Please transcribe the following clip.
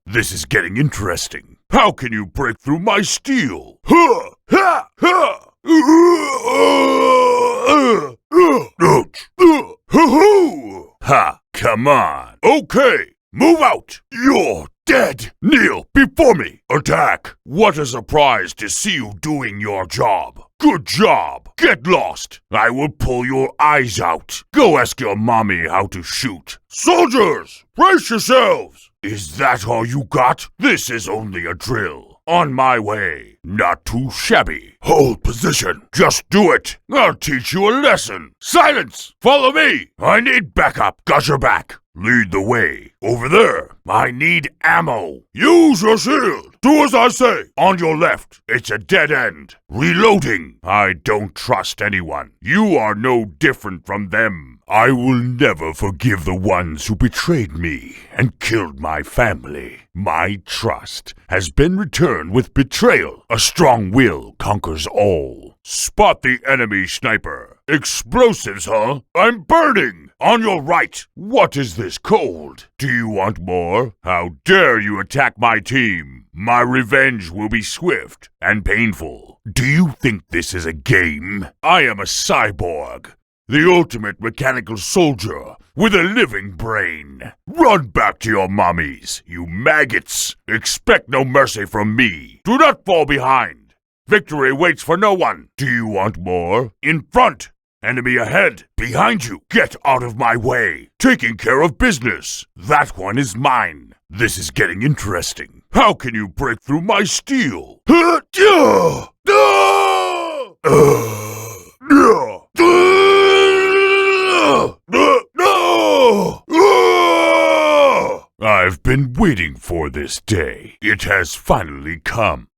This is getting interesting. How can you break through my steel? Ha! Come on. Okay, move out. You're dead. Kneel before me. Attack. What a surprise to see you doing your job. Good job. Get lost. I will pull your eyes out. Go ask your mommy how to shoot. Soldiers, brace yourselves. Is that all you got? This is only a drill. On my way. Not too shabby. Hold position. Just do it. I'll teach you a lesson. Silence. Follow me. I need backup. Got your back. Lead the way. Over there. I need ammo. Use your shield. Do as I say. On your left. It's a dead end. Reloading. I don't trust anyone. You are no different from them. I will never forgive the ones who betrayed me and killed my family. My trust has been returned with betrayal. A strong will conquers all. Spot the enemy sniper. Explosives, huh? I'm burning! On your right. What is this cold? Do you want more? How dare you attack my team? My revenge will be swift and painful. Do you think this is a game? I am a cyborg. The ultimate mechanical soldier with a living brain. Run back to your mommies, you maggots. Expect no mercy from me. Do not fall behind. Victory waits for no one. Do you want more? In front. Enemy ahead. Behind you. Get out of my way. Taking care of business. That one is mine. This is getting interesting. How can you break through my steel? I've been waiting for this day. It has finally come.